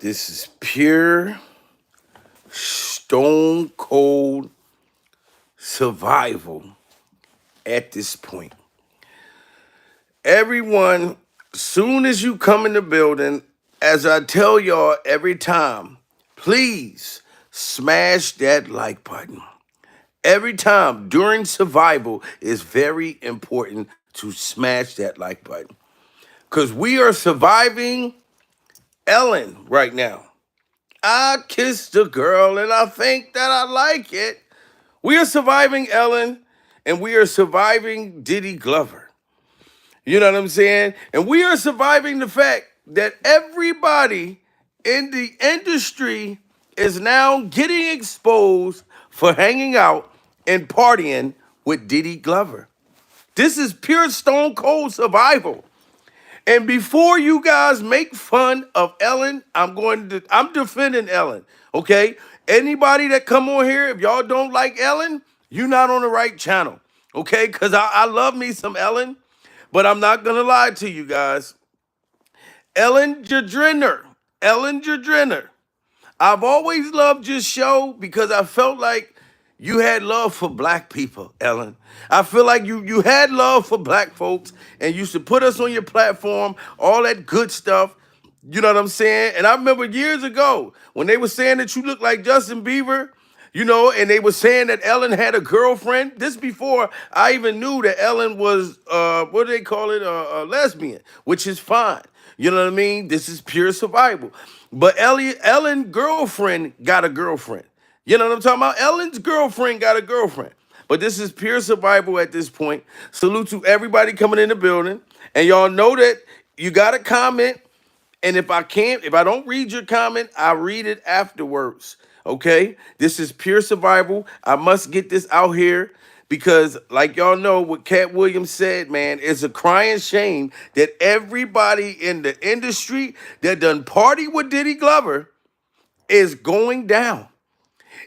This is pure, stone cold survival at this point. Everyone, soon as you come in the building, as I tell y'all every time, please smash that like button. Every time during survival, it's very important to smash that like button. Because we are surviving Ellen right now. I kissed a girl and I think that I like it. We are surviving Ellen and we are surviving Diddy Glover. You know what I'm saying? And we are surviving the fact that everybody in the industry is now getting exposed for hanging out and partying with Diddy Glover. This is pure stone cold survival. And before you guys make fun of Ellen, I'm defending Ellen. Okay? Anybody that come on here, if y'all don't like Ellen, you're not on the right channel. Okay? Because I love me some Ellen, but I'm not gonna lie to you guys. Ellen DeGeneres. I've always loved your show because I felt like you had love for black people, Ellen. I feel like you had love for black folks and you should put us on your platform, all that good stuff. You know what I'm saying? And I remember years ago when they were saying that you look like Justin Bieber, and they were saying that Ellen had a girlfriend. This before I even knew that Ellen was, what do they call it, a lesbian, which is fine. You know what I mean? This is pure survival. But Ellen's girlfriend got a girlfriend. You know what I'm talking about? Ellen's girlfriend got a girlfriend. But this is pure survival at this point. Salute to everybody coming in the building. And y'all know that you got to comment. And if I don't read your comment, I read it afterwards. Okay? This is pure survival. I must get this out here because, like y'all know, what Cat Williams said, man, it's a crying shame that everybody in the industry that done party with Diddy Glover is going down.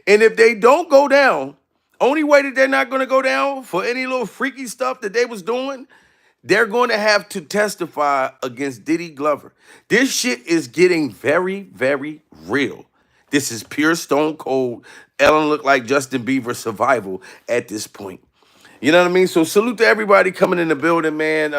And if they don't go down, only way that they're not going to go down for any little freaky stuff that they was doing, they're going to have to testify against Diddy Glover. This shit is getting very, very real. This is pure stone cold. Ellen looked like Justin Bieber survival at this point. You know what I mean? So salute to everybody coming in the building, man.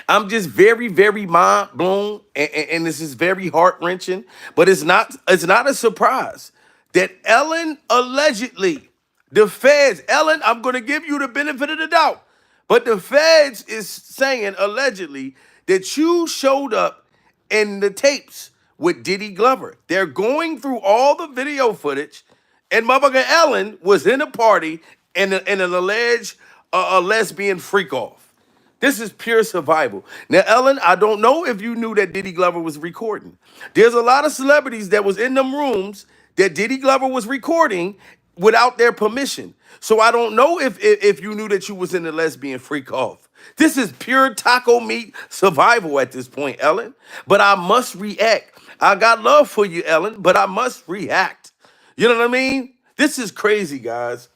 I'm just very, very mind blown, and this is very heart wrenching. But it's not a surprise that Ellen allegedly, the feds, Ellen, I'm going to give you the benefit of the doubt, but the feds is saying allegedly that you showed up in the tapes with Diddy Glover. They're going through all the video footage, and motherfucker Ellen was in a party in an alleged a lesbian freak off. This is pure survival. Now, Ellen, I don't know if you knew that Diddy Glover was recording. There's a lot of celebrities that was in them rooms that Diddy Glover was recording without their permission. So I don't know if you knew that you was in the lesbian freak off. This is pure taco meat survival at this point, Ellen. But I must react. I got love for you, Ellen, but I must react. You know what I mean? This is crazy, guys.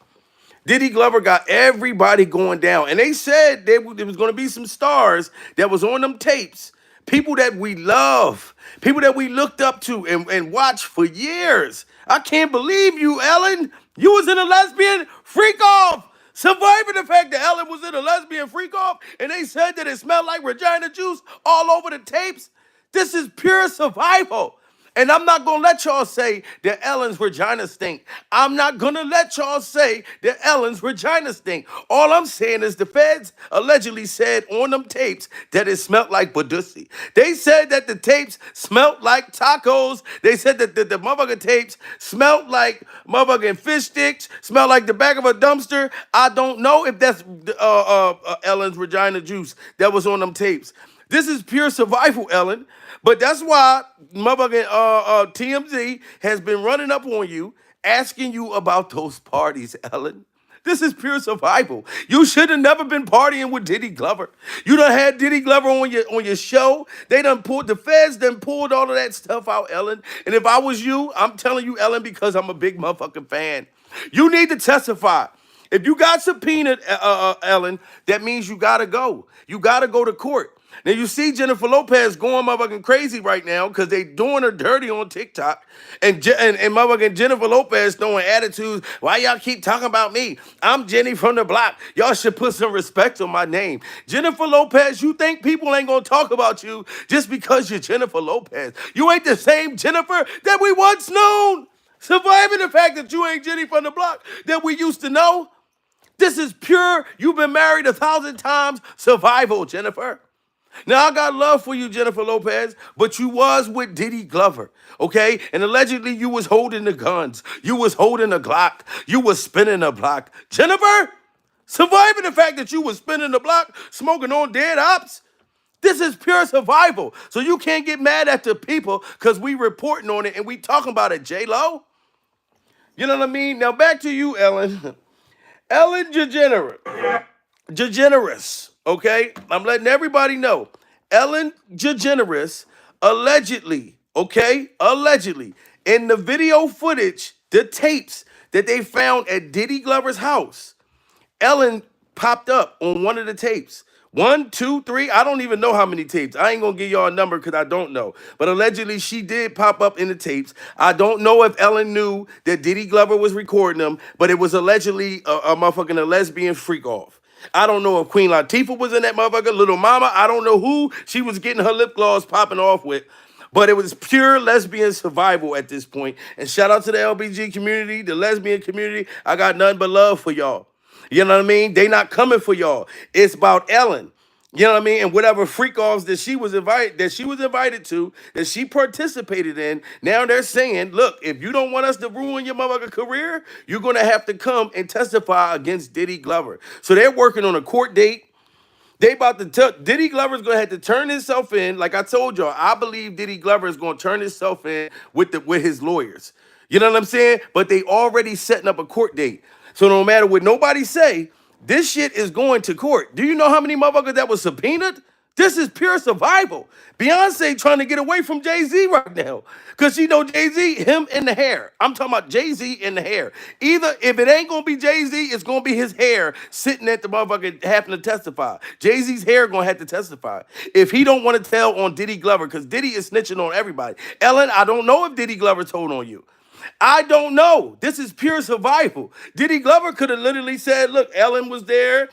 Diddy Glover got everybody going down. And they said there was going to be some stars that was on them tapes. People that we love. People that we looked up to and watched for years. I can't believe you, Ellen. You was in a lesbian freak-off. Surviving the fact that Ellen was in a lesbian freak-off and they said that it smelled like vagina juice all over the tapes. This is pure survival. And I'm not going to let y'all say that Ellen's vagina stink. I'm not going to let y'all say that Ellen's vagina stink. All I'm saying is the feds allegedly said on them tapes that it smelled like Badusi. They said that the tapes smelled like tacos. They said that the motherfucking tapes smelled like motherfucking fish sticks, smelled like the back of a dumpster. I don't know if that's Ellen's vagina juice that was on them tapes. This is pure survival, Ellen. But that's why motherfucking TMZ has been running up on you, asking you about those parties, Ellen. This is pure survival. You should have never been partying with Diddy Glover. You done had Diddy Glover on your show. The feds done pulled all of that stuff out, Ellen. And if I was you, I'm telling you, Ellen, because I'm a big motherfucking fan. You need to testify. If you got subpoenaed, Ellen, that means you got to go. You got to go to court. Now you see Jennifer Lopez going motherfucking crazy right now because they doing her dirty on TikTok, and motherfucking Jennifer Lopez throwing attitudes. Why y'all keep talking about me? I'm Jenny from the block. Y'all should put some respect on my name. Jennifer Lopez, you think people ain't gonna talk about you just because you're Jennifer Lopez? You ain't the same Jennifer that we once known. Surviving the fact that you ain't Jenny from the block that we used to know. This is pure, you've been married 1,000 times survival, Jennifer. Now, I got love for you, Jennifer Lopez, but you was with Diddy Glover, okay? And allegedly, you was holding the guns. You was holding a Glock. You was spinning a block. Jennifer, surviving the fact that you was spinning the block, smoking on dead ops, this is pure survival. So you can't get mad at the people because we reporting on it and we talking about it, J-Lo. You know what I mean? Now, back to you, Ellen. Ellen DeGeneres, okay? I'm letting everybody know. Ellen DeGeneres allegedly, okay? Allegedly, in the video footage, the tapes that they found at Diddy Glover's house, Ellen popped up on one of the tapes. 1, 2, 3. I don't even know how many tapes. I ain't gonna give y'all a number because I don't know. But allegedly, she did pop up in the tapes. I don't know if Ellen knew that Diddy Glover was recording them, but it was allegedly a motherfucking lesbian freak off. I don't know if Queen Latifah was in that motherfucker, Little Mama. I don't know who she was getting her lip gloss popping off with. But it was pure lesbian survival at this point. And shout out to the LBG community, the lesbian community. I got nothing but love for y'all. You know what I mean? They not coming for y'all. It's about Ellen. You know what I mean? And whatever freak offs that she was invited to, that she participated in, now they're saying, look, if you don't want us to ruin your motherfucking career, you're gonna have to come and testify against Diddy Glover. So they're working on a court date. They about to tell Diddy Glover's gonna have to turn himself in. Like I told y'all, I believe Diddy Glover is gonna turn himself in with his lawyers. You know what I'm saying? But they already setting up a court date. So no matter what nobody say, this shit is going to court. Do you know how many motherfuckers that was subpoenaed? This is pure survival. Beyonce trying to get away from Jay-Z right now. Because you know Jay-Z, him in the hair. I'm talking about Jay-Z in the hair. Either if it ain't going to be Jay-Z, it's going to be his hair sitting at the motherfucker having to testify. Jay-Z's hair going to have to testify. If he don't want to tell on Diddy Glover, because Diddy is snitching on everybody. Ellen, I don't know if Diddy Glover told on you. I don't know. This is pure survival. Diddy Glover could have literally said, look, Ellen was there.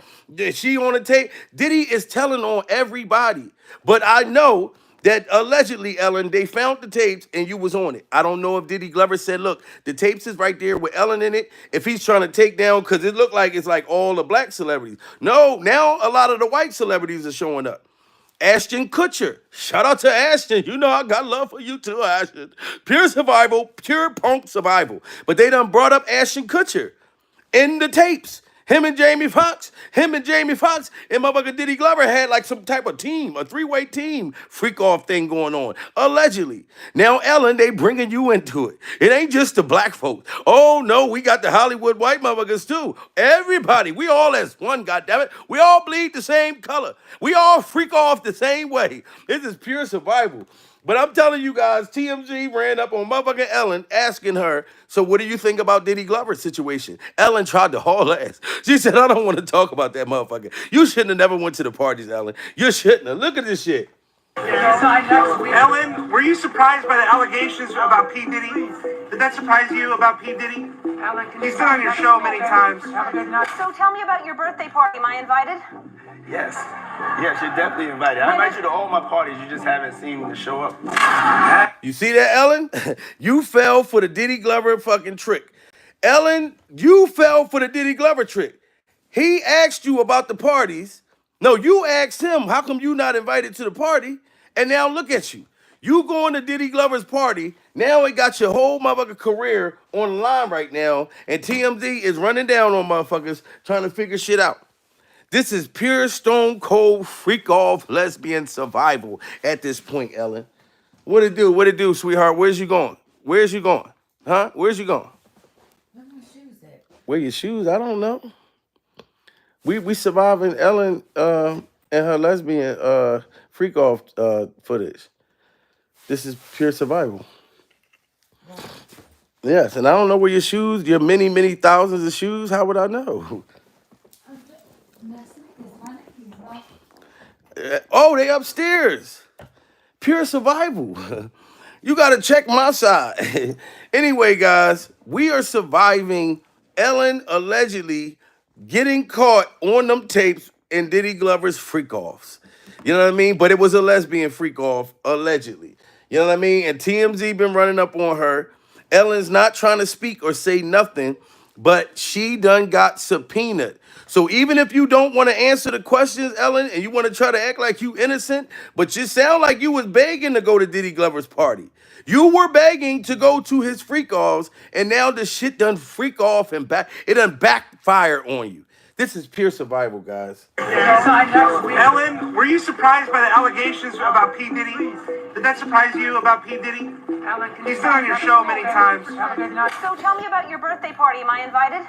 She on the tape. Diddy is telling on everybody. But I know that allegedly, Ellen, they found the tapes and you was on it. I don't know if Diddy Glover said, look, the tapes is right there with Ellen in it. If he's trying to take down, because it looked like it's like all the black celebrities. No, now a lot of the white celebrities are showing up. Ashton Kutcher. Shout out to Ashton. You know I got love for you too, Ashton. Pure survival, pure punk survival. But they done brought up Ashton Kutcher in the tapes. Him and Jamie Foxx and motherfucker Diddy Glover had like some type of team, a three-way team freak off thing going on, allegedly. Now, Ellen, they bringing you into it. It ain't just the black folks. Oh, no, we got the Hollywood white motherfuckers too. Everybody, we all as one, goddammit. We all bleed the same color. We all freak off the same way. This is pure survival. But I'm telling you guys, TMZ ran up on motherfucking Ellen asking her, so what do you think about Diddy Glover's situation? Ellen tried to haul ass. She said, I don't want to talk about that motherfucker. You shouldn't have never went to the parties, Ellen. You shouldn't have. Look at this shit. Ellen, were you surprised by the allegations about P. Diddy? Did that surprise you about P. Diddy? He's been on your show many times. So tell me about your birthday party. Am I invited? Yes. Yes, you're definitely invited. I invite you to all my parties. You just haven't seen me to show up. You see that, Ellen? You fell for the Diddy Glover fucking trick. Ellen, you fell for the Diddy Glover trick. He asked you about the parties. No, you asked him, how come you not invited to the party? And now look at you. You going to Diddy Glover's party. Now it got your whole motherfucking career on the line right now. And TMZ is running down on motherfuckers trying to figure shit out. This is pure stone cold freak off lesbian survival at this point, Ellen. What it do? What it do, sweetheart? Where's you going? Where's you going? Huh? Where's you going? Where my shoes at? Where your shoes? I don't know. We surviving Ellen and her lesbian freak off footage. This is pure survival. Wow. Yes, and I don't know where your shoes, your many, many thousands of shoes, how would I know? Oh, they upstairs. Pure survival. You got to check my side. Anyway, guys, we are surviving Ellen allegedly getting caught on them tapes in Diddy Glover's freak offs. You know what I mean? But it was a lesbian freak off, allegedly. You know what I mean? And TMZ been running up on her. Ellen's not trying to speak or say nothing, but she done got subpoenaed. So even if you don't want to answer the questions, Ellen, and you want to try to act like you innocent, but you sound like you was begging to go to Diddy Glover's party. You were begging to go to his freak offs, and now the shit done freak off and it done backfire on you. This is pure survival, guys. Ellen, were you surprised by the allegations about P. Diddy? Did that surprise you about P. Diddy? He's been on your show many times. So tell me about your birthday party. Am I invited?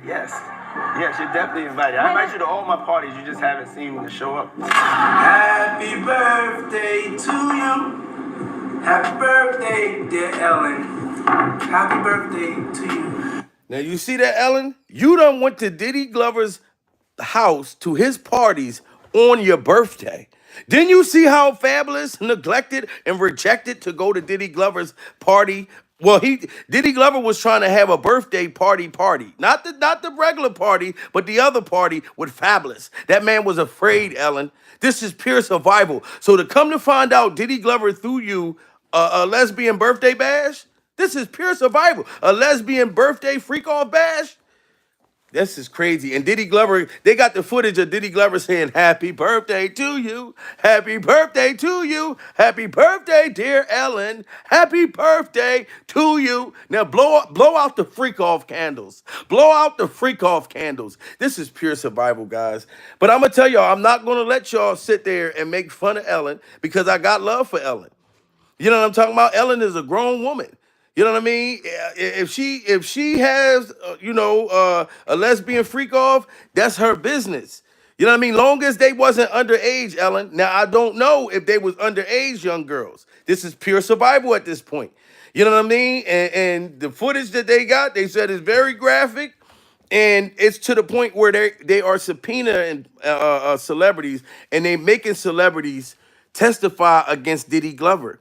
Yes. Yes, you're definitely invited. I invite you to all my parties. You just haven't seen me show up. Happy birthday to you. Happy birthday, dear Ellen. Happy birthday to you. Now, you see that, Ellen? You done went to Diddy Glover's house to his parties on your birthday. Didn't you see how Fabulous neglected and rejected to go to Diddy Glover's party? Well, Diddy Glover was trying to have a birthday party. Not the regular party, but the other party with Fabulous. That man was afraid, Ellen. This is pure survival. So to come to find out Diddy Glover threw you a lesbian birthday bash, this is pure survival. A lesbian birthday freak-off bash? This is crazy. And Diddy Glover, they got the footage of Diddy Glover saying, happy birthday to you. Happy birthday to you. Happy birthday, dear Ellen. Happy birthday to you. Now blow out the freak-off candles. Blow out the freak-off candles. This is pure survival, guys. But I'm going to tell y'all, I'm not going to let y'all sit there and make fun of Ellen because I got love for Ellen. You know what I'm talking about? Ellen is a grown woman. You know what I mean? If she has, a lesbian freak off, that's her business. You know what I mean? Long as they wasn't underage, Ellen. Now, I don't know if they was underage young girls. This is pure survival at this point. You know what I mean? And the footage that they got, they said is very graphic. And it's to the point where they are subpoenaing celebrities, and they making celebrities testify against Diddy Glover.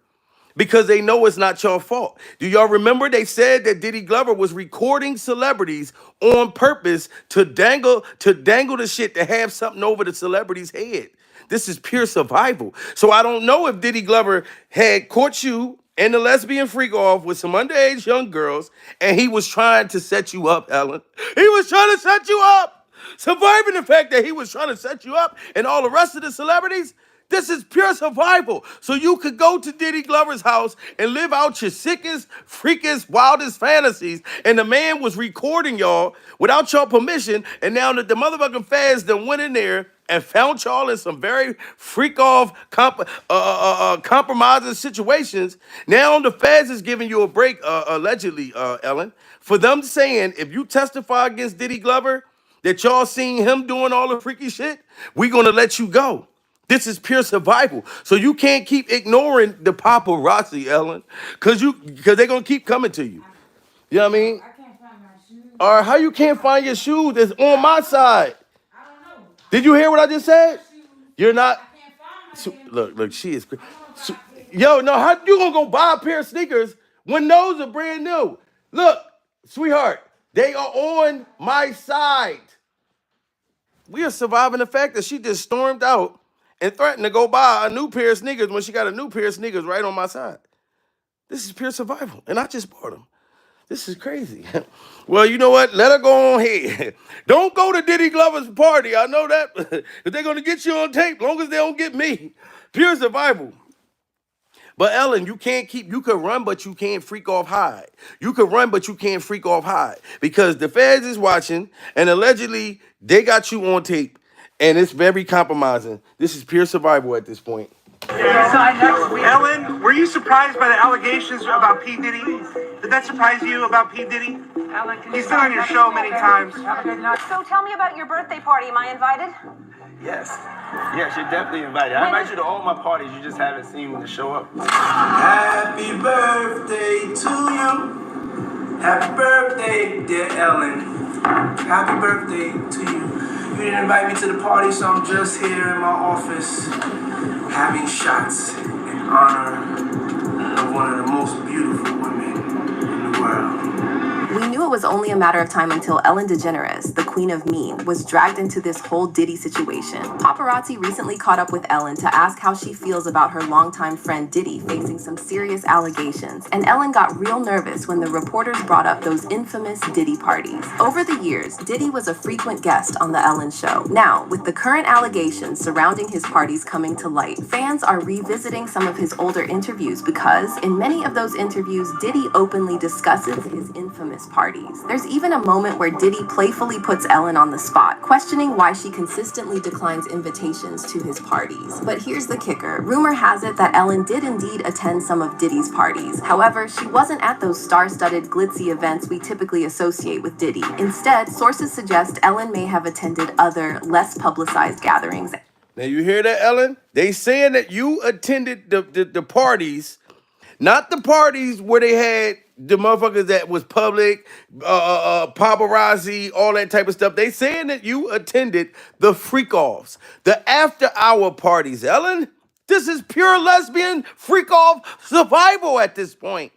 Because they know it's not your fault. Do y'all remember they said that Diddy Glover was recording celebrities on purpose to dangle the shit to have something over the celebrity's head? This is pure survival. So I don't know if Diddy Glover had caught you and the lesbian freak off with some underage young girls, and he was trying to set you up, Ellen. He was trying to set you up. Surviving the fact that he was trying to set you up and all the rest of the celebrities. This is pure survival. So you could go to Diddy Glover's house and live out your sickest, freakest, wildest fantasies. And the man was recording y'all without your permission. And now that the motherfucking feds done went in there and found y'all in some very freak-off, compromising situations, now the feds is giving you a break, allegedly, Ellen, for them saying if you testify against Diddy Glover that y'all seen him doing all the freaky shit, we're going to let you go. This is pure survival. So you can't keep ignoring the paparazzi, Ellen, because they're going to keep coming to you. You know what I mean? I can't find my shoes. All right, how you can't find your shoes? It's on my side. I don't know. Did you hear what I just said? You're not. I can't find my damn Look, she is. Yo, no, how you going to go buy a pair of sneakers when those are brand new? Look, sweetheart, they are on my side. We are surviving the fact that she just stormed out and threatened to go buy a new pair of sneakers when she got a new pair of sneakers right on my side. This is pure survival, and I just bought them. This is crazy. Well, you know what? Let her go on ahead. Don't go to Diddy Glover's party. I know that. If they're going to get you on tape, long as they don't get me. Pure survival. But Ellen, you could run, but you can't freak off hide. You could run, but you can't freak off hide. Because the feds is watching, and allegedly, they got you on tape. And it's very compromising. This is pure survival at this point. Ellen, were you surprised by the allegations about P. Diddy? Did that surprise you about P. Diddy? He's been on your show many times. So tell me about your birthday party. Am I invited? Yes. Yes, you're definitely invited. I invite you to all my parties. You just haven't seen me show up. Happy birthday to you. Happy birthday, dear Ellen. Happy birthday to you. You didn't invite me to the party, so I'm just here in my office having shots in honor of one of the most beautiful women in the world. We knew it was only a matter of time until Ellen DeGeneres, the queen of mean, was dragged into this whole Diddy situation. Paparazzi recently caught up with Ellen to ask how she feels about her longtime friend Diddy facing some serious allegations, and Ellen got real nervous when the reporters brought up those infamous Diddy parties. Over the years, Diddy was a frequent guest on The Ellen Show. Now, with the current allegations surrounding his parties coming to light, fans are revisiting some of his older interviews because, in many of those interviews, Diddy openly discusses his infamous parties. There's even a moment where Diddy playfully puts Ellen on the spot, questioning why she consistently declines invitations to his parties. But here's the kicker. Rumor has it that Ellen did indeed attend some of Diddy's parties. However, she wasn't at those star-studded, glitzy events we typically associate with Diddy. Instead, sources suggest Ellen may have attended other, less publicized gatherings. Now you hear that, Ellen? They saying that you attended the parties, not the parties where they had the motherfuckers that was public, paparazzi, all that type of stuff. They saying that you attended the freak-offs, the after-hour parties, Ellen. This is pure lesbian freak-off survival at this point.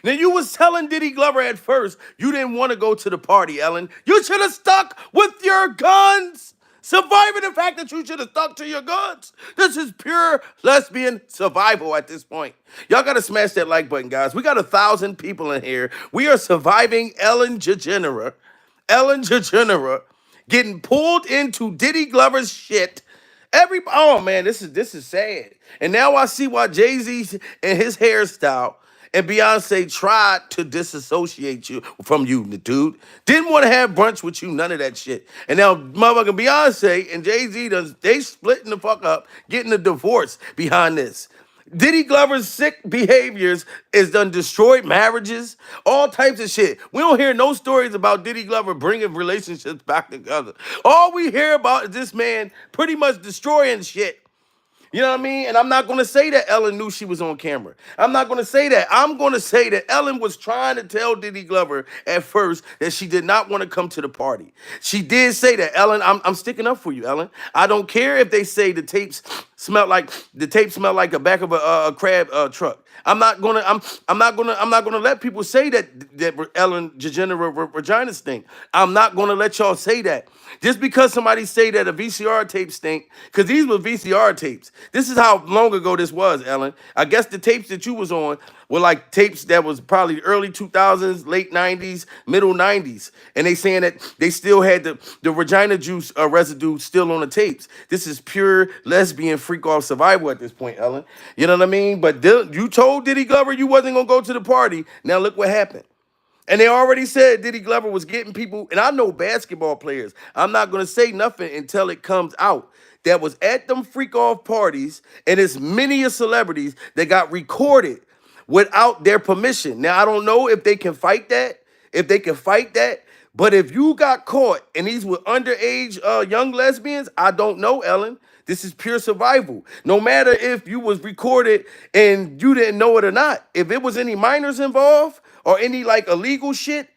Now, you was telling Diddy Glover at first you didn't want to go to the party, Ellen. You should have stuck with your guns. Surviving the fact that you should have stuck to your guns. This is pure lesbian survival at this point. Y'all got to smash that like button, guys. We got 1,000 people in here. We are surviving Ellen DeGeneres. Ellen DeGeneres getting pulled into Diddy Glover's shit. Oh man, this is sad. And now I see why Jay-Z and his hairstyle and Beyonce tried to disassociate you from you, dude. Didn't want to have brunch with you, none of that shit. And now motherfucking Beyonce and Jay-Z, they splitting the fuck up, getting a divorce behind this. Diddy Glover's sick behaviors is done destroyed marriages, all types of shit. We don't hear no stories about Diddy Glover bringing relationships back together. All we hear about is this man pretty much destroying shit. You know what I mean? And I'm not going to say that Ellen knew she was on camera. I'm not going to say that. I'm going to say that Ellen was trying to tell Diddy Glover at first that she did not want to come to the party. She did say that, Ellen, I'm sticking up for you, Ellen. I don't care if they say the tapes smell like the back of a crab truck. I'm not gonna let people say that Ellen DeGeneres vagina stink. I'm not gonna let y'all say that. Just because somebody say that a VCR tape stink, because these were VCR tapes. This is how long ago this was, Ellen. I guess the tapes that you was on were like tapes that was probably early 2000s, late 90s, middle 90s. And they saying that they still had the vagina juice residue still on the tapes. This is pure lesbian freak-off survival at this point, Ellen. You know what I mean? But you told Diddy Glover you wasn't going to go to the party. Now look what happened. And they already said Diddy Glover was getting people, and I know basketball players. I'm not going to say nothing until it comes out. That was at them freak-off parties, and it's many of celebrities that got recorded without their permission. Now, I don't know if they can fight that, but if you got caught and these were underage young lesbians, I don't know, Ellen. This is pure survival. No matter if you was recorded and you didn't know it or not. If it was any minors involved or any like illegal shit,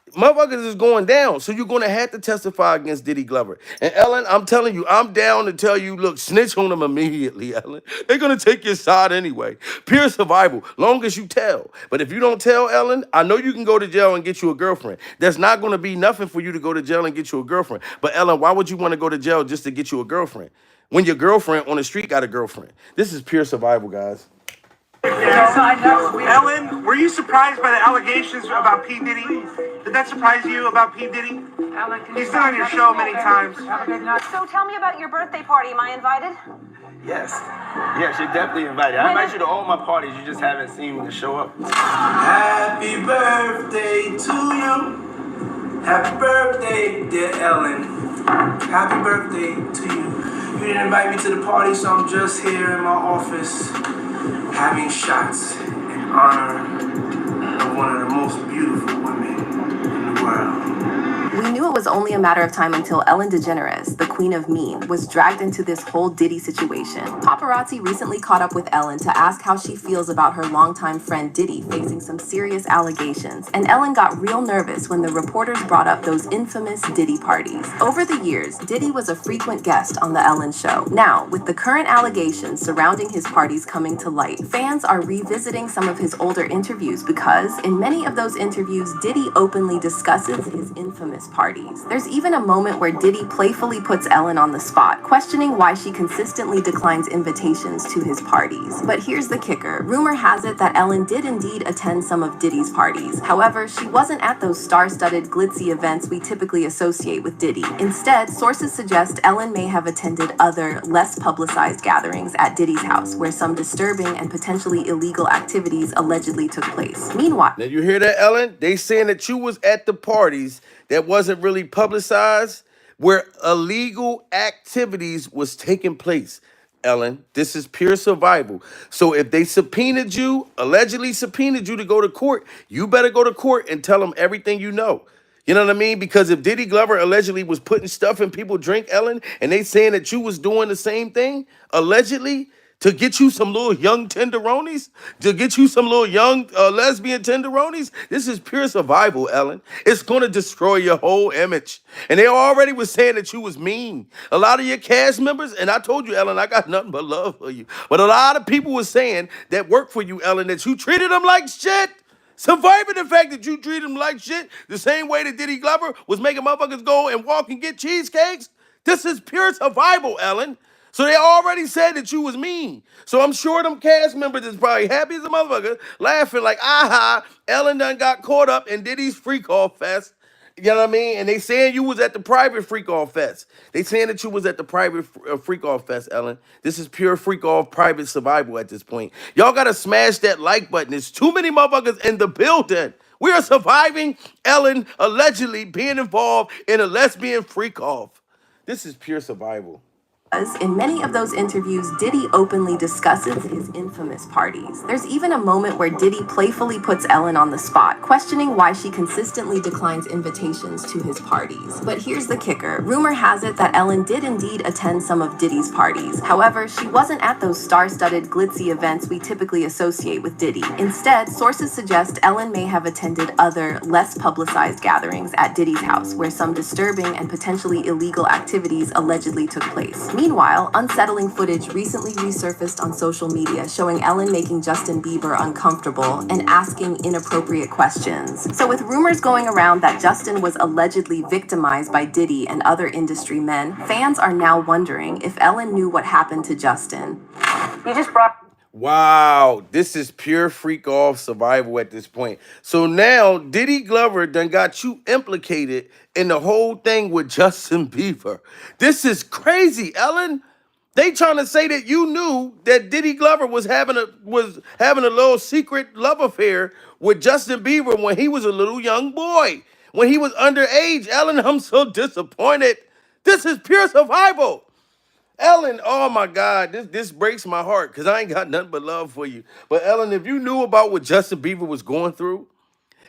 motherfuckers is going down. So you're going to have to testify against Diddy Glover. And Ellen, I'm telling you, I'm down to tell you, look, snitch on them immediately, Ellen. They're going to take your side anyway. Pure survival, long as you tell. But if you don't tell, Ellen, I know you can go to jail and get you a girlfriend. There's not going to be nothing for you to go to jail and get you a girlfriend. But Ellen, why would you want to go to jail just to get you a girlfriend when your girlfriend on the street got a girlfriend? This is pure survival, guys. Ellen, were you surprised by the allegations about P. Diddy? Did that surprise you about P. Diddy? He's been on your show many times. So tell me about your birthday party. Am I invited? Yes. Yes, you're definitely invited. I invite you to all my parties. You just haven't seen me to show up. Happy birthday to you. Happy birthday, dear Ellen. Happy birthday to you. You didn't invite me to the party, so I'm just here in my office having shots in honor of one of the most beautiful women in the world. We knew it was only a matter of time until Ellen DeGeneres, the queen of mean, was dragged into this whole Diddy situation. Paparazzi recently caught up with Ellen to ask how she feels about her longtime friend Diddy facing some serious allegations, and Ellen got real nervous when the reporters brought up those infamous Diddy parties. Over the years, Diddy was a frequent guest on The Ellen Show. Now, with the current allegations surrounding his parties coming to light, fans are revisiting some of his older interviews because, in many of those interviews, Diddy openly discusses his infamous parties. There's even a moment where Diddy playfully puts Ellen on the spot, questioning why she consistently declines invitations to his parties. But here's the kicker. Rumor has it that Ellen did indeed attend some of Diddy's parties. However, she wasn't at those star-studded, glitzy events we typically associate with Diddy. Instead, sources suggest Ellen may have attended other, less publicized gatherings at Diddy's house, where some disturbing and potentially illegal activities allegedly took place. Meanwhile, Now you hear that, Ellen? They saying that you was at the parties that wasn't really publicized, where illegal activities was taking place. Ellen, this is pure survival. So if they subpoenaed you, allegedly subpoenaed you to go to court, you better go to court and tell them everything you know. You know what I mean? Because if Diddy Glover allegedly was putting stuff in people drink, Ellen, and they saying that you was doing the same thing, allegedly, to get you some little young tenderonis, to get you some little young lesbian tenderonis. This is pure survival, Ellen. It's going to destroy your whole image. And they already was saying that you was mean. A lot of your cast members, and I told you, Ellen, I got nothing but love for you. But a lot of people was saying that work for you, Ellen, that you treated them like shit. Surviving the fact that you treated them like shit the same way that Diddy Glover was making motherfuckers go and walk and get cheesecakes. This is pure survival, Ellen. So they already said that you was mean. So I'm sure them cast members is probably happy as a motherfucker, laughing like, aha, Ellen done got caught up in Diddy's freak off fest. You know what I mean? And they saying you was at the private freak off fest. They saying that you was at the private freak off fest, Ellen. This is pure freak off private survival at this point. Y'all gotta smash that like button. There's too many motherfuckers in the building. We are surviving Ellen allegedly being involved in a lesbian freak off. This is pure survival. in many of those interviews, Diddy openly discusses his infamous parties. There's even a moment where Diddy playfully puts Ellen on the spot, questioning why she consistently declines invitations to his parties. But here's the kicker. Rumor has it that Ellen did indeed attend some of Diddy's parties. However, she wasn't at those star-studded, glitzy events we typically associate with Diddy. Instead, sources suggest Ellen may have attended other, less publicized gatherings at Diddy's house, where some disturbing and potentially illegal activities allegedly took place. Meanwhile, unsettling footage recently resurfaced on social media showing Ellen making Justin Bieber uncomfortable and asking inappropriate questions. So with rumors going around that Justin was allegedly victimized by Diddy and other industry men, fans are now wondering if Ellen knew what happened to Justin. You just brought... Wow, this is pure freak off survival at this point. So now Diddy Glover done got you implicated in the whole thing with Justin Bieber. This is crazy, Ellen. They trying to say that you knew that Diddy Glover was having a little secret love affair with Justin Bieber when he was a little young boy, when he was underage. Ellen, I'm so disappointed. This is pure survival. Ellen, oh my God, this breaks my heart because I ain't got nothing but love for you. But Ellen, if you knew about what Justin Bieber was going through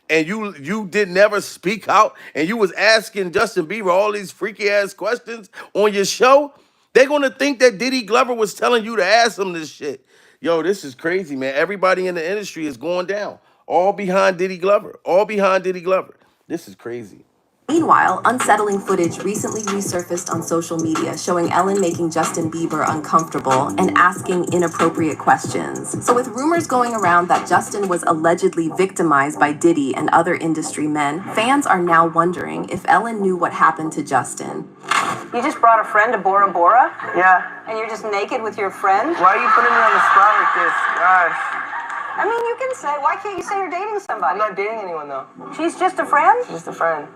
and you did never speak out and you was asking Justin Bieber all these freaky ass questions on your show, they're going to think that Diddy Glover was telling you to ask him this shit. Yo, this is crazy, man. Everybody in the industry is going down. All behind Diddy Glover. All behind Diddy Glover. This is crazy. Meanwhile, unsettling footage recently resurfaced on social media showing Ellen making Justin Bieber uncomfortable and asking inappropriate questions. So with rumors going around that Justin was allegedly victimized by Diddy and other industry men, fans are now wondering if Ellen knew what happened to Justin. You just brought a friend to Bora Bora? Yeah. And you're just naked with your friend? Why are you putting me on the spot like this? Gosh. I mean, you can say, why can't you say you're dating I'm somebody? not dating anyone, though. She's just a friend? Just a friend.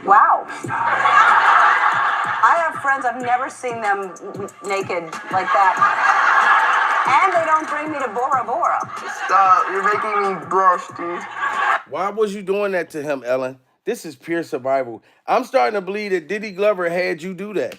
Wow. I have friends, I've never seen them naked like that. And they don't bring me to Bora Bora. Stop. You're making me blush, dude. Why was you doing that to him, Ellen? This is pure survival. I'm starting to believe that Diddy Glover had you do that.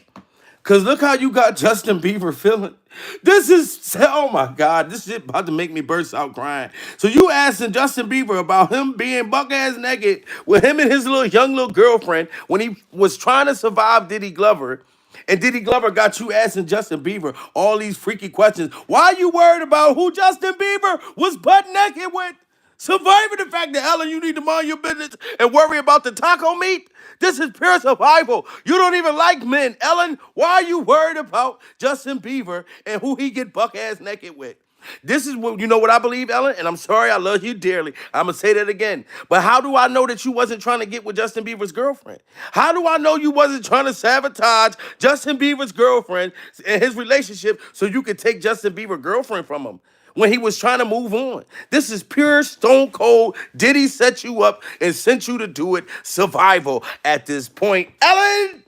Cause look how you got Justin Bieber feeling. This is, oh my God, this shit about to make me burst out crying. So you asking Justin Bieber about him being buck ass naked with him and his young little girlfriend when he was trying to survive Diddy Glover. And Diddy Glover got you asking Justin Bieber all these freaky questions. Why are you worried about who Justin Bieber was butt naked with? Surviving the fact that, Ellen, you need to mind your business and worry about the taco meat? This is pure survival. You don't even like men. Ellen, why are you worried about Justin Bieber and who he get buck ass naked with? This is what, you know what I believe, Ellen? And I'm sorry, I love you dearly. I'm going to say that again. But how do I know that you wasn't trying to get with Justin Bieber's girlfriend? How do I know you wasn't trying to sabotage Justin Bieber's girlfriend and his relationship so you could take Justin Bieber's girlfriend from him when he was trying to move on? This is pure stone cold. Diddy set you up and sent you to do it. Survival at this point. Ellen!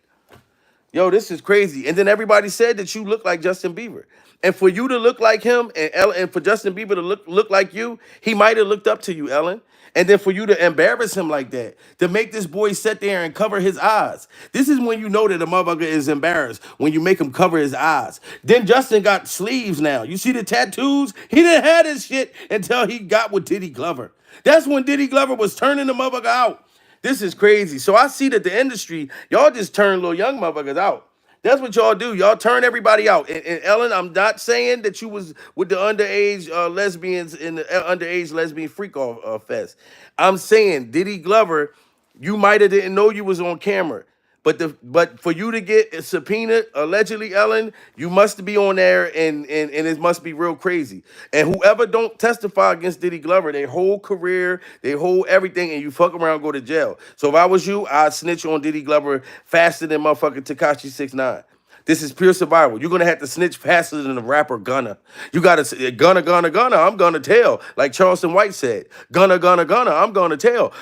Yo, this is crazy. And then everybody said that you look like Justin Bieber. And for you to look like him and for Justin Bieber to look like you, he might have looked up to you, Ellen. And then for you to embarrass him like that, to make this boy sit there and cover his eyes. This is when you know that a motherfucker is embarrassed, when you make him cover his eyes. Then Justin got sleeves now. You see the tattoos? He didn't have this shit until he got with Diddy Glover. That's when Diddy Glover was turning the motherfucker out. This is crazy. So I see that the industry, y'all just turn little young motherfuckers out. That's what y'all do. Y'all turn everybody out. And Ellen, I'm not saying that you was with the underage lesbians in the underage lesbian freak off fest. I'm saying Diddy Glover, you might have didn't know you was on camera. But for you to get subpoenaed, allegedly, Ellen, you must be on there and it must be real crazy. And whoever don't testify against Diddy Glover, their whole career, their whole everything, and you fuck around, go to jail. So if I was you, I'd snitch on Diddy Glover faster than motherfucking Tekashi 6ix9ine. This is pure survival. You're gonna have to snitch faster than the rapper Gunna. You gotta say, Gunna, I'm gonna tell. Like Charleston White said, Gunna, I'm gonna tell.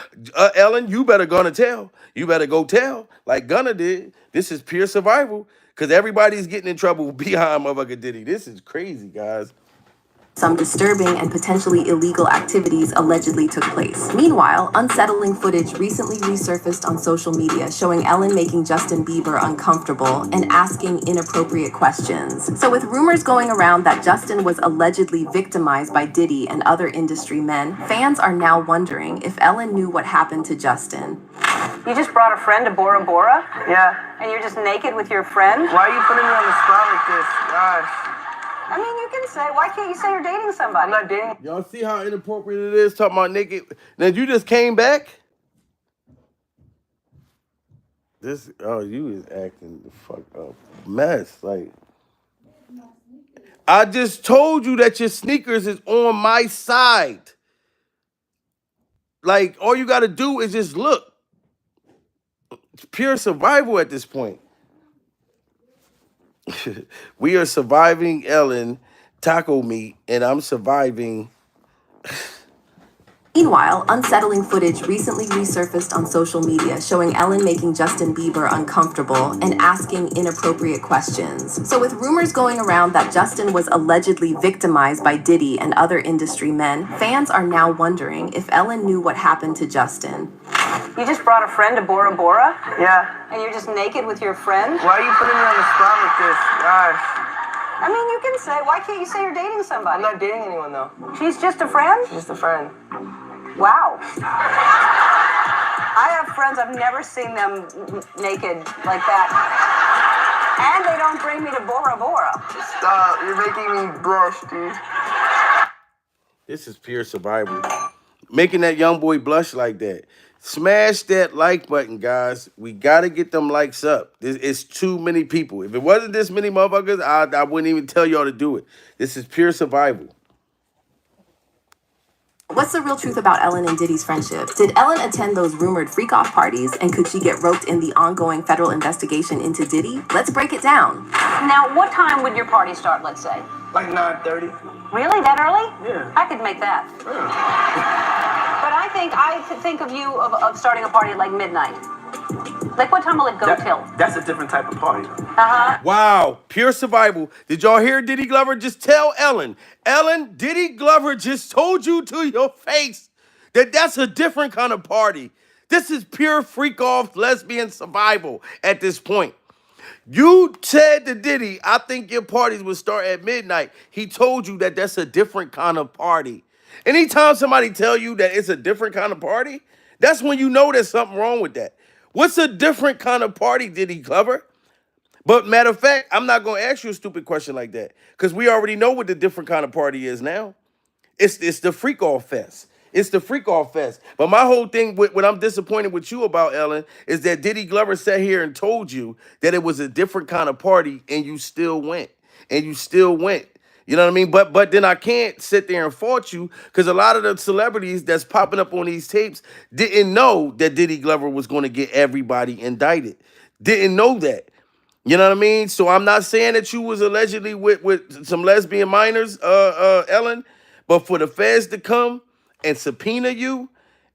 Ellen, you better gonna tell. You better go tell, like Gunna did. This is pure survival, because everybody's getting in trouble behind motherfucker Diddy. This is crazy, guys. Some disturbing and potentially illegal activities allegedly took place. Meanwhile, unsettling footage recently resurfaced on social media showing Ellen making Justin Bieber uncomfortable and asking inappropriate questions. So with rumors going around that Justin was allegedly victimized by Diddy and other industry men, fans are now wondering if Ellen knew what happened to Justin. You just brought a friend to Bora Bora? Yeah. And you're just naked with your friend? Why are you putting me on the spot like this? Gosh. I mean, you can say, why can't you say you're dating somebody? I'm not dating. Y'all see how inappropriate it is talking about naked? Now you just came back? You is acting the fuck up. Mess. Like, I just told you that your sneakers is on my side. Like, all you gotta do is just look. It's pure survival at this point. We are surviving Ellen taco meat, and I'm surviving. Meanwhile, unsettling footage recently resurfaced on social media showing Ellen making Justin Bieber uncomfortable and asking inappropriate questions. So with rumors going around that Justin was allegedly victimized by Diddy and other industry men, fans are now wondering if Ellen knew what happened to Justin. You just brought a friend to Bora Bora? Yeah. And you're just naked with your friend? Why are you putting me on the spot like this? Gosh. I mean, you can say, why can't you say you're dating somebody? I'm not dating anyone, though. She's just a friend? She's just a friend. Wow. I have friends, I've never seen them naked like that. And they don't bring me to Bora Bora. Stop. You're making me blush, dude. This is pure survival. Making that young boy blush like that. Smash that like button, guys. We got to get them likes up. It's too many people. If it wasn't this many motherfuckers, I wouldn't even tell y'all to do it. This is pure survival. What's the real truth about Ellen and Diddy's friendship? Did Ellen attend those rumored freak-off parties, and could she get roped in the ongoing federal investigation into Diddy? Let's break it down. Now, what time would your party start, let's say? Like 9:30. Really? That early? Yeah. I could make that. Yeah. But I could think of you of starting a party at like midnight. Like, what time will it go till? That's a different type of party. Uh-huh. Wow, pure survival. Did y'all hear Diddy Glover just tell Ellen? Ellen, Diddy Glover just told you to your face that that's a different kind of party. This is pure freak-off lesbian survival at this point. You said to Diddy, I think your parties would start at midnight. He told you that that's a different kind of party. Anytime somebody tell you that it's a different kind of party, that's when you know there's something wrong with that. What's a different kind of party, Diddy Glover? But matter of fact, I'm not gonna ask you a stupid question like that because we already know what the different kind of party is now. It's the freak off fest. It's the freak off fest. But my whole thing with what I'm disappointed with you about, Ellen, is that Diddy Glover sat here and told you that it was a different kind of party, and you still went. And you still went. You know what I mean? But then I can't sit there and fault you because a lot of the celebrities that's popping up on these tapes didn't know that Diddy Glover was going to get everybody indicted. Didn't know that. You know what I mean? So I'm not saying that you was allegedly with some lesbian minors, Ellen, but for the feds to come and subpoena you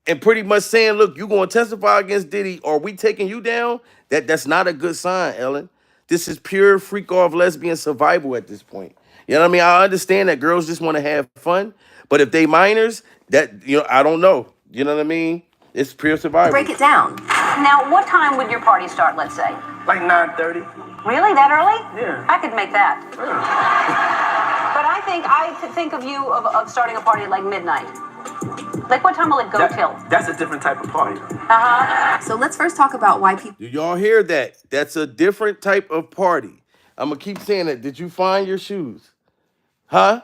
and pretty much saying, look, you going to testify against Diddy or we taking you down, that's not a good sign, Ellen. This is pure freak off lesbian survival at this point. You know what I mean? I understand that girls just want to have fun, but if they minors, that, you know, I don't know. You know what I mean? It's pure survival. Break it down. Now, what time would your party start, let's say? Like 9:30. Really? That early? Yeah. I could make that. But I could think of you of starting a party at like midnight. Like what time will it go till? That's a different type of party. So let's first talk about why people Do y'all hear that? That's a different type of party. I'm going to keep saying that. Did you find your shoes? Huh?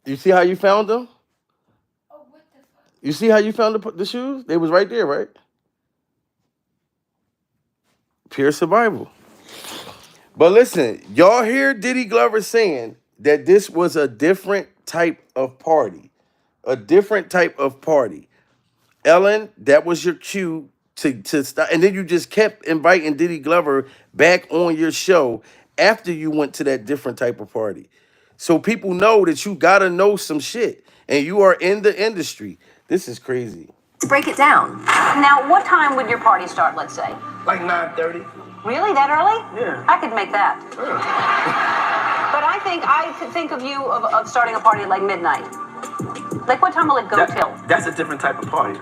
You see how you found them? You see how you found the shoes? They was right there, right? Pure survival. But listen, y'all hear Diddy Glover saying that this was a different type of party. A different type of party. Ellen, that was your cue to stop. And then you just kept inviting Diddy Glover back on your show after you went to that different type of party. So people know that you got to know some shit. And you are in the industry. This is crazy. break it down. Now, what time would your party start, let's say? Like 9:30. Really? That early? Yeah. I could make that. But I could think of you of starting a party at like midnight. Like what time will it go till? That's a different type of party.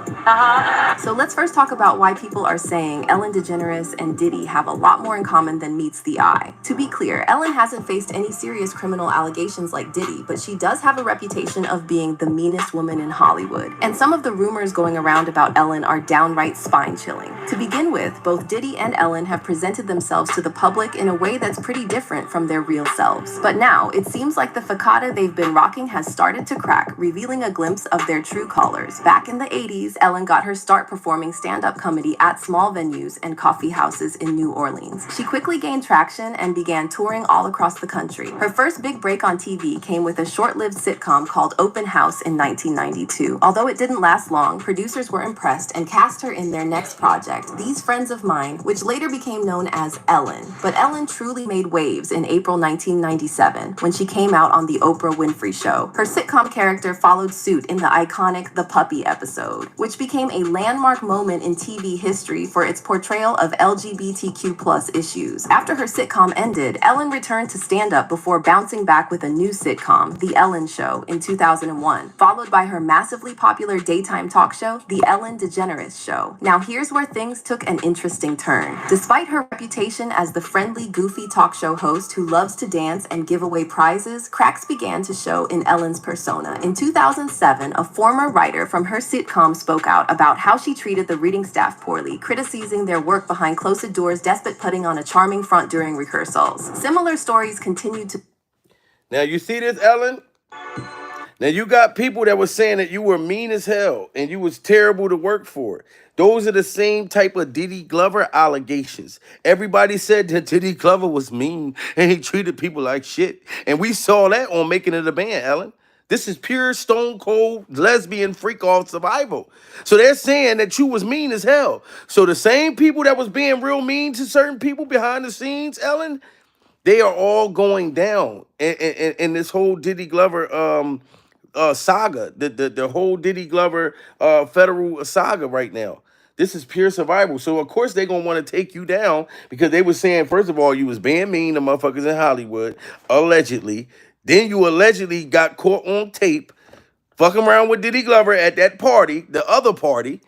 So let's first talk about why people are saying Ellen DeGeneres and Diddy have a lot more in common than meets the eye. To be clear, Ellen hasn't faced any serious criminal allegations like Diddy, but she does have a reputation of being the meanest woman in Hollywood. And some of the rumors going around about Ellen are downright spine-chilling. To begin with, both Diddy and Ellen have presented themselves to the public in a way that's pretty different from their real selves. But now, it seems like the facade they've been rocking has started to crack, revealing a glimpse of their true colors. Back in the 80s, Ellen got her start performing stand-up comedy at small venues and coffee houses in New Orleans. She quickly gained traction and began touring all across the country. Her first big break on TV came with a short-lived sitcom called Open House in 1992. Although it didn't last long, producers were impressed and cast her in their next project, These Friends of Mine, which later became known as Ellen. But Ellen truly made waves in April 1997 when she came out on The Oprah Winfrey Show. Her sitcom character followed suit in the iconic The Puppy episode, which became a landmark moment in TV history for its portrayal of LGBTQ+ issues. After her sitcom ended, Ellen returned to stand-up before bouncing back with a new sitcom, The Ellen Show, in 2001, followed by her massively popular daytime talk show, The Ellen DeGeneres Show. Now here's where things took an interesting turn. Despite her reputation as the friendly, goofy talk show host who loves to dance and give away prizes, cracks began to show in Ellen's persona. In 2007, a former writer from her sitcom spoke out about how she treated the reading staff poorly, criticizing their work behind closed doors despite putting on a charming front during rehearsals. Similar stories continued to... Now, you see this, Ellen? Now, you got people that were saying that you were mean as hell and you was terrible to work for. Those are the same type of Diddy Glover allegations. Everybody said that Diddy Glover was mean and he treated people like shit. And we saw that on Making It a Band, Ellen. This is pure stone cold lesbian freak off survival. So they're saying that you was mean as hell. So the same people that was being real mean to certain people behind the scenes, Ellen, they are all going down in this whole Diddy Glover saga, the whole Diddy Glover federal saga right now. This is pure survival. So, of course, they're going to want to take you down because they were saying, first of all, you was being mean to motherfuckers in Hollywood, allegedly. Then you allegedly got caught on tape fucking around with Diddy Glover at that party, the other party.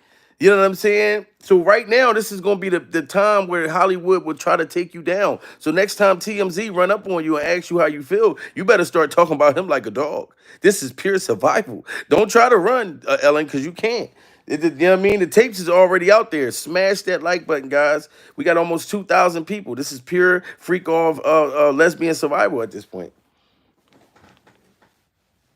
You know what I'm saying? So right now, this is gonna be the time where Hollywood will try to take you down. So next time TMZ run up on you and ask you how you feel, you better start talking about him like a dog. This is pure survival. Don't try to run, Ellen, because you can't. You know what I mean? The tapes is already out there. Smash that like button, guys. We got almost 2,000 people. This is pure freak off lesbian survival at this point.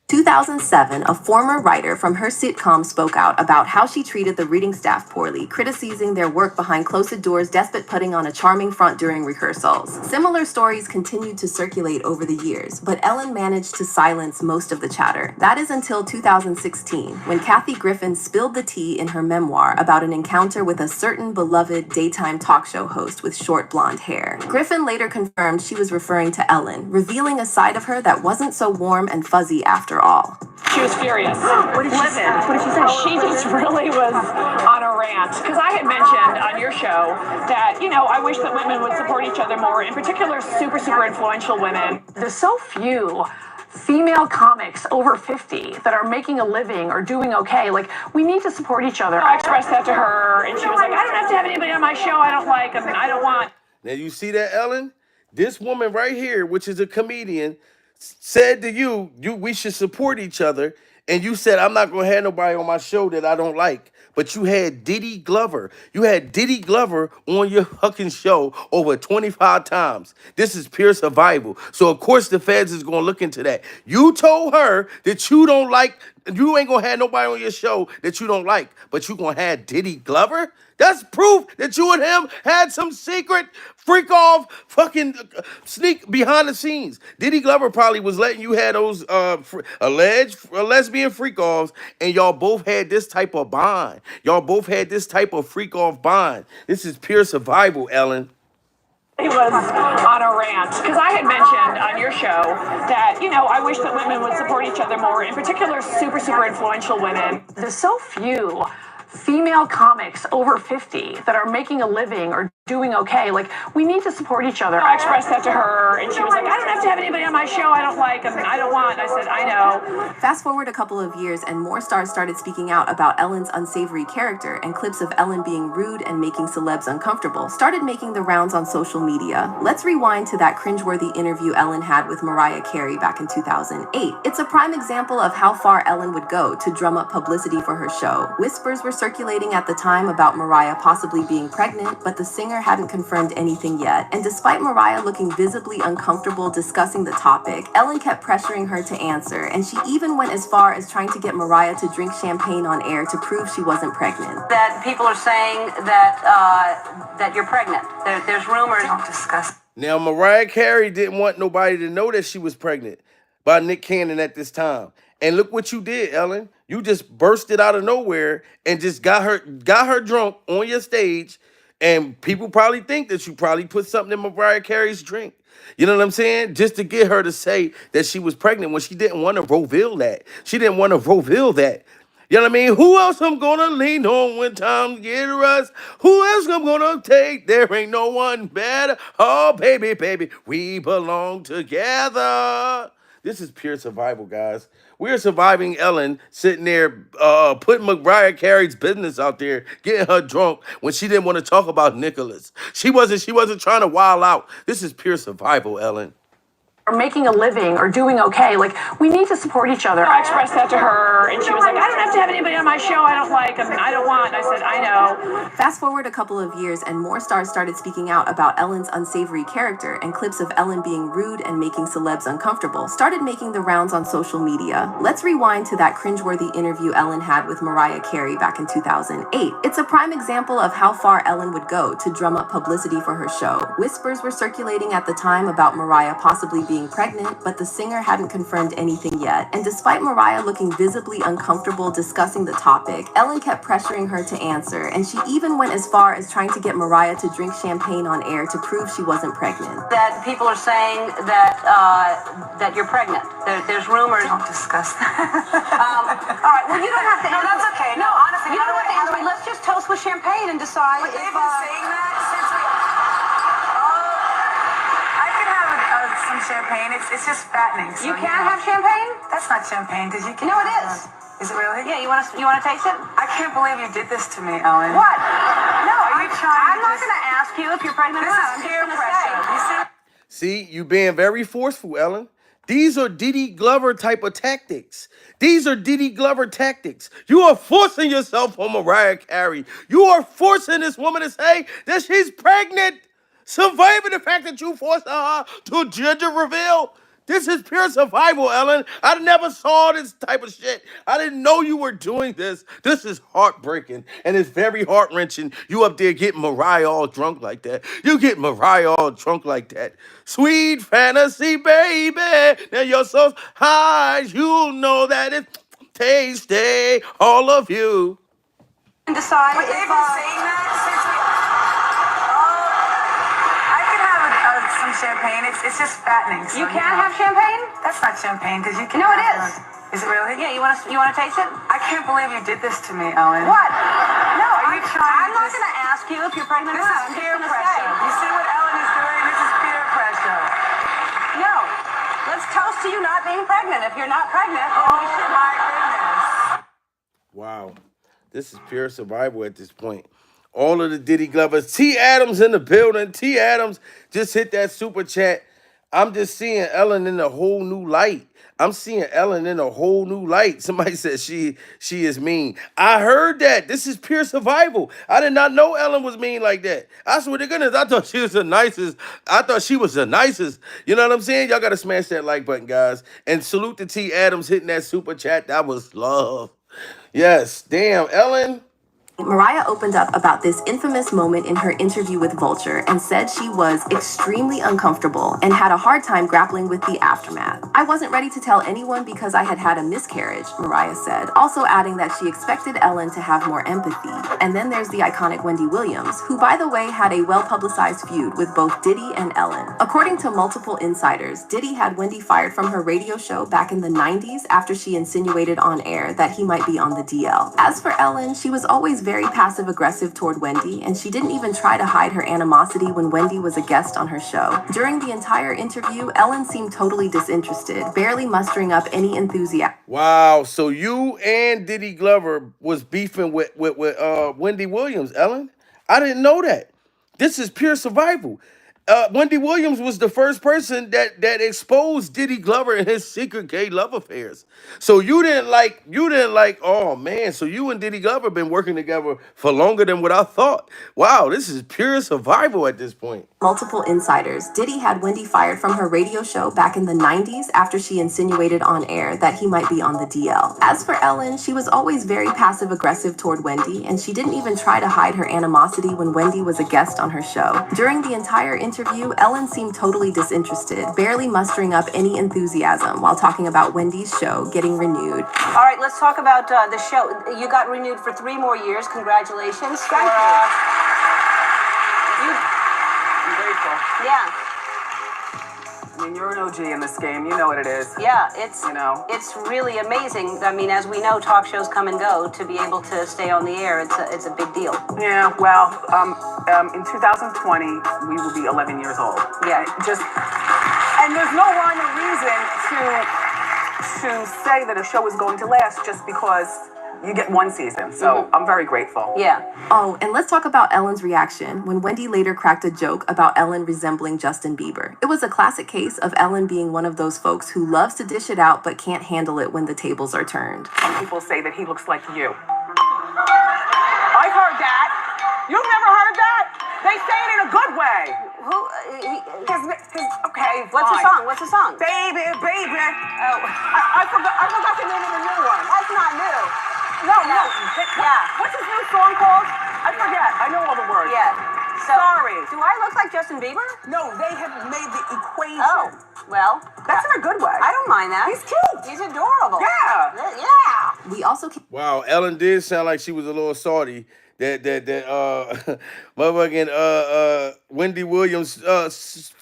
2007, a former writer from her sitcom spoke out about how she treated the reading staff poorly, criticizing their work behind closed doors despite putting on a charming front during rehearsals. Similar stories continued to circulate over the years, but Ellen managed to silence most of the chatter. That is until 2016, when Kathy Griffin spilled the tea in her memoir about an encounter with a certain beloved daytime talk show host with short blonde hair. Griffin later confirmed she was referring to Ellen, revealing a side of her that wasn't so warm and fuzzy after all. She was furious. What did she say? What did she say? She just really was on a rant. Because I had mentioned on your show that, I wish that women would support each other more, in particular super, super influential women. There's so few female comics over 50 that are making a living or doing okay. Like, we need to support each other. I expressed that to her, and she was like, I don't have to have anybody on my show I don't like. I mean, I don't want. Now you see that, Ellen? This woman right here, which is a comedian, said to you, we should support each other, and you said, I'm not gonna have nobody on my show that I don't like. But you had Diddy Glover. You had Diddy Glover on your fucking show over 25 times. This is pure survival. So of course the feds is gonna look into that. You told her that you don't like, you ain't gonna have nobody on your show that you don't like, but you gonna have Diddy Glover? That's proof that you and him had some secret freak off fucking sneak behind the scenes. Diddy Glover probably was letting you have those alleged lesbian freak offs, and y'all both had this type of bond. Y'all both had this type of freak off bond. This is pure survival, Ellen. He was on a rant. Because I had mentioned on your show that, I wish that women would support each other more, in particular super, super influential women. There's so few female comics over 50 that are making a living or doing okay. Like, we need to support each other. I expressed that to her, and she was like, I don't have to have anybody on my show I don't like. I mean, I don't want. I said, I know. Fast forward a couple of years, and more stars started speaking out about Ellen's unsavory character, and clips of Ellen being rude and making celebs uncomfortable started making the rounds on social media. Let's rewind to that cringeworthy interview Ellen had with Mariah Carey back in 2008. It's a prime example of how far Ellen would go to drum up publicity for her show. Whispers were circulating at the time about Mariah possibly being pregnant, but the singer hadn't confirmed anything yet. And despite Mariah looking visibly uncomfortable discussing the topic, Ellen kept pressuring her to answer, and she even went as far as trying to get Mariah to drink champagne on air to prove she wasn't pregnant. That people are saying that you're pregnant. There's rumors. Don't discuss. Now, Mariah Carey didn't want nobody to know that she was pregnant by Nick Cannon at this time. And look what you did, Ellen. You just bursted out of nowhere and just got her drunk on your stage, and people probably think that you probably put something in Mariah Carey's drink. You know what I'm saying? Just to get her to say that she was pregnant when she didn't want to reveal that. She didn't want to reveal that. You know what I mean? Who else I'm gonna lean on when times get rough? Who else I'm gonna take? There ain't no one better. Oh, baby, baby, we belong together. This is pure survival, guys. We're surviving Ellen sitting there putting Mariah Carey's business out there, getting her drunk when she didn't want to talk about Nicholas. She wasn't trying to wild out. This is pure survival, Ellen. Or making a living or doing okay. Like, we need to support each other. I expressed that to her, and she was like, I don't have to have anybody on my show I don't like. I mean, I don't want. I said, I know. Fast forward a couple of years, and more stars started speaking out about Ellen's unsavory character, and clips of Ellen being rude and making celebs uncomfortable started making the rounds on social media. Let's rewind to that cringeworthy interview Ellen had with Mariah Carey back in 2008. It's a prime example of how far Ellen would go to drum up publicity for her show. Whispers were circulating at the time about Mariah possibly being pregnant, but the singer hadn't confirmed anything yet. And despite Mariah looking visibly uncomfortable discussing the topic, Ellen kept pressuring her to answer, and she even went as far as trying to get Mariah to drink champagne on air to prove she wasn't pregnant. That people are saying that you're pregnant. There's rumors. Don't discuss that. All right. Well, you don't have to. No, that's okay. No, honestly, you don't have to answer me. Let's just toast with champagne and decide. But they've been saying that since I can have some champagne. It's just fattening. So, You can't have champagne? That's not champagne because you can. No, it is. Is it really? Yeah. You want to taste it? I can't believe you did this to me, Ellen. What? No, I'm not going to ask you if you're pregnant or not. I'm just going to say. See, you being very forceful, Ellen. These are Diddy Glover type of tactics. These are Diddy Glover tactics. You are forcing yourself on Mariah Carey. You are forcing this woman to say that she's pregnant. Surviving the fact that you forced her to gender reveal. This is pure survival, Ellen. I never saw this type of shit. I didn't know you were doing this. This is heartbreaking and it's very heart-wrenching. You up there getting Mariah all drunk like that. You get Mariah all drunk like that. Sweet fantasy, baby. Now you're so high, you know that it's tasty. All of you. Decide if they've been saying that since we. I can have some champagne. It's just fattening. So, you can't have champagne? That's not champagne because you can. No, it is. Is it really? Yeah. You want to taste it? I can't believe you did this to me, Ellen. What? No. I'm not going to ask you if you're pregnant or not. This is peer pressure. You see what Ellen is doing? This is peer pressure. No. Let's toast to you not being pregnant. If you're not pregnant, then we should. My goodness. Wow. This is pure survival at this point. All of the Diddy Glovers. T. Adams in the building. T. Adams just hit that super chat. I'm just seeing Ellen in a whole new light. I'm seeing Ellen in a whole new light. Somebody said she is mean. I heard that. This is pure survival. I did not know Ellen was mean like that. I swear to goodness, I thought she was the nicest. I thought she was the nicest. You know what I'm saying? Y'all got to smash that like button, guys. And salute to T. Adams hitting that super chat. That was love. Yes. Damn, Ellen. Mariah opened up about this infamous moment in her interview with Vulture and said she was extremely uncomfortable and had a hard time grappling with the aftermath. I wasn't ready to tell anyone because I had had a miscarriage, Mariah said, also adding that she expected Ellen to have more empathy. And then there's the iconic Wendy Williams, who, by the way, had a well-publicized feud with both Diddy and Ellen. According to multiple insiders, Diddy had Wendy fired from her radio show back in the 90s after she insinuated on air that he might be on the DL. As for Ellen, she was always very passive-aggressive toward Wendy, and she didn't even try to hide her animosity when Wendy was a guest on her show. During the entire interview, Ellen seemed totally disinterested, barely mustering up any enthusiasm. Wow, so you and Diddy Glover was beefing with Wendy Williams, Ellen? I didn't know that. This is pure survival. Wendy Williams was the first person that exposed Diddy Glover and his secret gay love affairs. So you didn't like, oh man, so you and Diddy Glover been working together for longer than what I thought. Wow, this is pure survival at this point. Multiple insiders, Diddy had Wendy fired from her radio show back in the 90s after she insinuated on air that he might be on the DL. As for Ellen, she was always very passive-aggressive toward Wendy, and she didn't even try to hide her animosity when Wendy was a guest on her show. During the entire interview, Ellen seemed totally disinterested, barely mustering up any enthusiasm while talking about Wendy's show getting renewed. All right, let's talk about the show. You got renewed for 3 more years. Congratulations. Thank you. I'm grateful. Yeah. I mean, you're an OG in this game. You know what it is. Yeah, it's it's really amazing. I mean, as we know, talk shows come and go. To be able to stay on the air, it's a big deal. Yeah. Well, in 2020, we will be 11 years old. Yeah. And there's no rhyme or reason to say that a show is going to last just because you get one season. So I'm very grateful. Yeah. Oh, and let's talk about Ellen's reaction when Wendy later cracked a joke about Ellen resembling Justin Bieber. It was a classic case of Ellen being one of those folks who loves to dish it out but can't handle it when the tables are turned. Some people say that he looks like you. I've heard that. You've never heard that? They say it in a good way. Okay, What's the song? What's the song? Baby, baby. Oh. I forgot the name of the new one. That's not new. No. Yeah. What's his new song called? I forget. I know all the words. Yeah. So, sorry. Do I look like Justin Bieber? No, they have made the equation. Oh, well. That's in a good way. I don't mind that. He's cute. He's adorable. Yeah. Yeah. We also Wow, Ellen did sound like she was a little salty. That motherfucking Wendy Williams,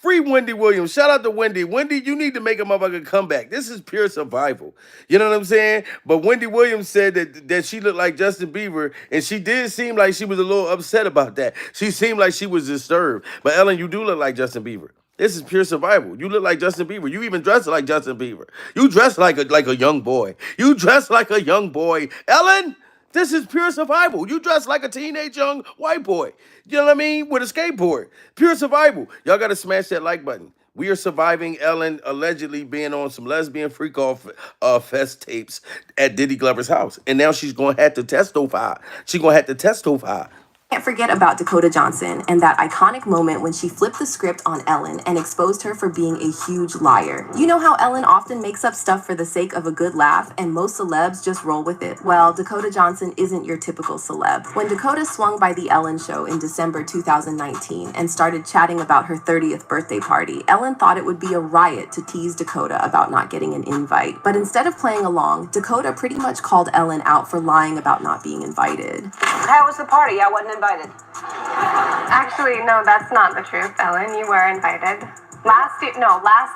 free Wendy Williams. Shout out to Wendy. Wendy, you need to make a motherfucking comeback. This is pure survival. You know what I'm saying? But Wendy Williams said that she looked like Justin Bieber, and she did seem like she was a little upset about that. She seemed like she was disturbed. But Ellen, you do look like Justin Bieber. This is pure survival. You look like Justin Bieber. You even dress like Justin Bieber. You dress like a young boy. You dress like a young boy. Ellen, This is pure survival. You dress like a teenage young white boy. You know what I mean? With a skateboard. Pure survival. Y'all got to smash that like button. We are surviving Ellen allegedly being on some lesbian freak off fest tapes at Diddy Glover's house. And now she's going to have to testify. She's going to have to testify. Can't forget about Dakota Johnson and that iconic moment when she flipped the script on Ellen and exposed her for being a huge liar. You know how Ellen often makes up stuff for the sake of a good laugh and most celebs just roll with it? Well, Dakota Johnson isn't your typical celeb. When Dakota swung by the Ellen show in December 2019 and started chatting about her 30th birthday party, Ellen thought it would be a riot to tease Dakota about not getting an invite. But instead of playing along, Dakota pretty much called Ellen out for lying about not being invited. How was the party? I wasn't invited. Actually, no, that's not the truth, Ellen. You were invited. Last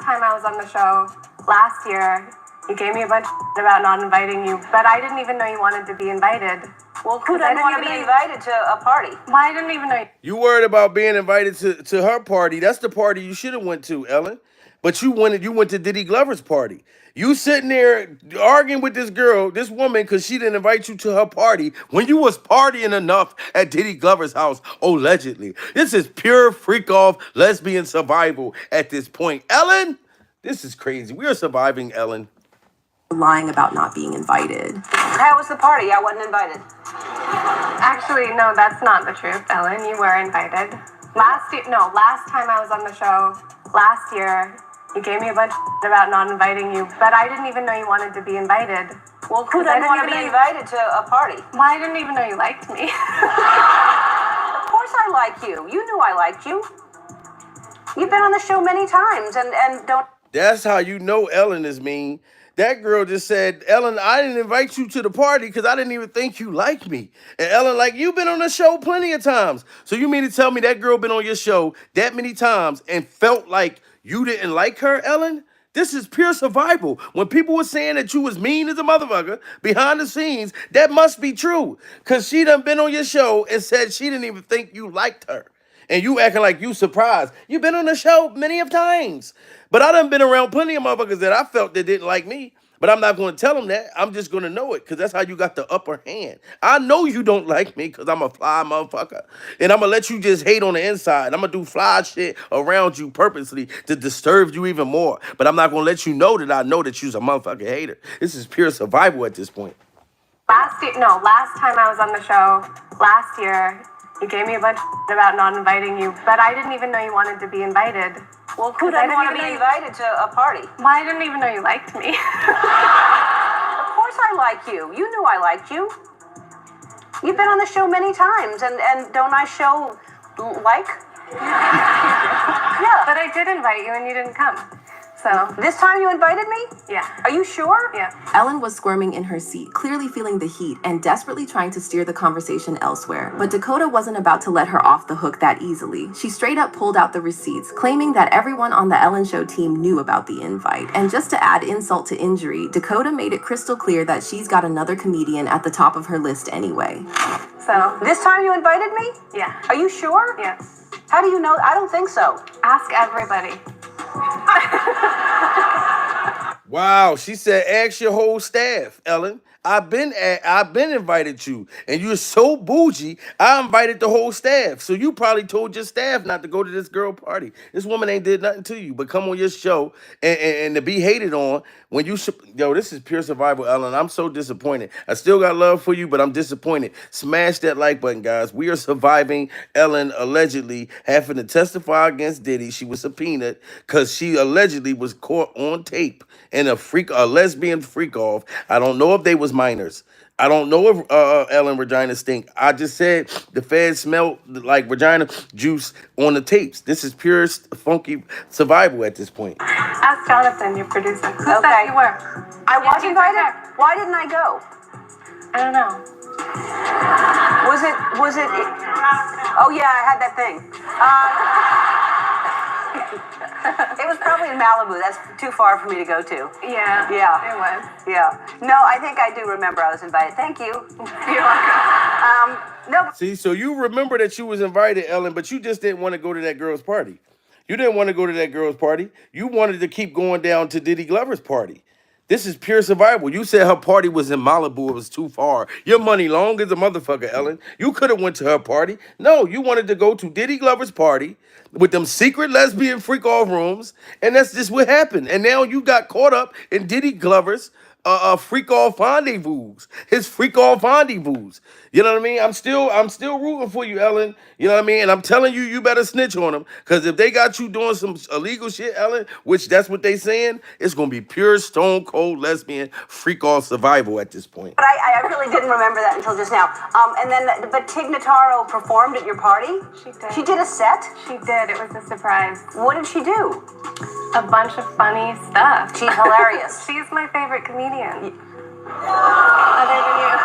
time I was on the show, last year, you gave me a bunch of about not inviting you, but I didn't even know you wanted to be invited. Well, who doesn't want to be invited to a party? Well, I didn't even know You worried about being invited to her party. That's the party you should have went to, Ellen. But you went to Diddy Glover's party. You sitting there arguing with this girl, this woman, because she didn't invite you to her party when you was partying enough at Diddy Glover's house, allegedly. This is pure freak-off lesbian survival at this point. Ellen, this is crazy. We are surviving, Ellen. Lying about not being invited. How was the party? I wasn't invited. Actually, no, that's not the truth, Ellen. You were invited. Last time I was on the show, last year, you gave me a bunch of about not inviting you, but I didn't even know you wanted to be invited. Well, who doesn't want to be invited to a party? Well, I didn't even know you liked me. Of course I like you. You knew I liked you. You've been on the show many times and don't... That's how you know Ellen is mean. That girl just said, Ellen, I didn't invite you to the party because I didn't even think you liked me. And Ellen, like, you've been on the show plenty of times. So you mean to tell me that girl been on your show that many times and felt like you didn't like her, Ellen? This is pure survival. When people were saying that you was mean as a motherfucker behind the scenes, that must be true. Because she done been on your show and said she didn't even think you liked her. And you acting like you surprised. You've been on the show many of times. But I done been around plenty of motherfuckers that I felt that didn't like me. But I'm not going to tell them that. I'm just going to know it because that's how you got the upper hand. I know you don't like me because I'm a fly motherfucker. And I'm going to let you just hate on the inside. I'm going to do fly shit around you purposely to disturb you even more. But I'm not going to let you know that I know that you's a motherfucking hater. This is pure survival at this point. Last time I was on the show, last year, you gave me a bunch of about not inviting you, but I didn't even know you wanted to be invited. Well, who doesn't want to be invited to a party? Well, I didn't even know you liked me. Of course I like you. You knew I liked you. You've been on the show many times, and don't I show like? Yeah. But I did invite you and you didn't come. So this time you invited me? Yeah. Are you sure? Yeah. Ellen was squirming in her seat, clearly feeling the heat and desperately trying to steer the conversation elsewhere. But Dakota wasn't about to let her off the hook that easily. She straight up pulled out the receipts, claiming that everyone on the Ellen Show team knew about the invite. And just to add insult to injury, Dakota made it crystal clear that she's got another comedian at the top of her list anyway. So this time you invited me? Yeah. Are you sure? Yeah. How do you know? I don't think so. Ask everybody. Wow, she said, ask your whole staff, Ellen. I've been invited you, and you're so bougie, I invited the whole staff. So you probably told your staff not to go to this girl party. This woman ain't did nothing to you, but come on your show and to be hated on when you yo, this is pure survival, Ellen. I'm so disappointed. I still got love for you, but I'm disappointed. Smash that like button, guys. We are surviving Ellen allegedly having to testify against Diddy. She was subpoenaed because she allegedly was caught on tape in a lesbian freak off. I don't know if they was minors. I don't know if Ellen vagina stink. I just said the feds smelled like vagina juice on the tapes. This is pure funky survival at this point. Ask Jonathan, your producer. Who said you were? I was invited. Why didn't I go? I don't know. Was it? Oh yeah, I had that thing. It was probably in Malibu. That's too far for me to go to. Yeah. Yeah. It was. Yeah. No, I think I do remember I was invited. Thank you. You're welcome. No. See, so you remember that you was invited, Ellen, but you just didn't want to go to that girl's party. You didn't want to go to that girl's party. You wanted to keep going down to Diddy Glover's party. This is pure survival. You said her party was in Malibu. It was too far. Your money long as a motherfucker, Ellen. You could have went to her party. No, you wanted to go to Diddy Glover's party with them secret lesbian freak off rooms, and that's just what happened. And now you got caught up in Diddy Glover's freak off rendezvous. His freak off rendezvous. You know what I mean? I'm still rooting for you, Ellen. You know what I mean? And I'm telling you, you better snitch on them. Because if they got you doing some illegal shit, Ellen, which that's what they saying, it's gonna be pure stone cold lesbian freak off survival at this point. But I really didn't remember that until just now. And then, but Tig Notaro performed at your party? She did. She did a set? She did. It was a surprise. What did she do? A bunch of funny stuff. She's hilarious. She's my favorite comedian. Other than you.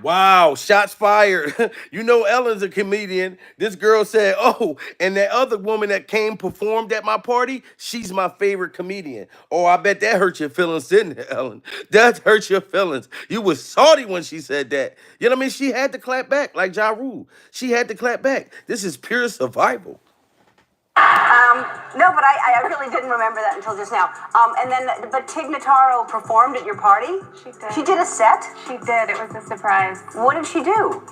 Wow, shots fired. You know Ellen's a comedian. This girl said, oh, and that other woman that came performed at my party, she's my favorite comedian. Oh, I bet that hurt your feelings, didn't it, Ellen? That hurt your feelings. You was salty when she said that. You know what I mean? She had to clap back like Ja Rule. She had to clap back. This is pure survival. No, but I really didn't remember that until just now. And then, but Tig Notaro performed at your party? She did. She did a set? She did. It was a surprise. What did she do?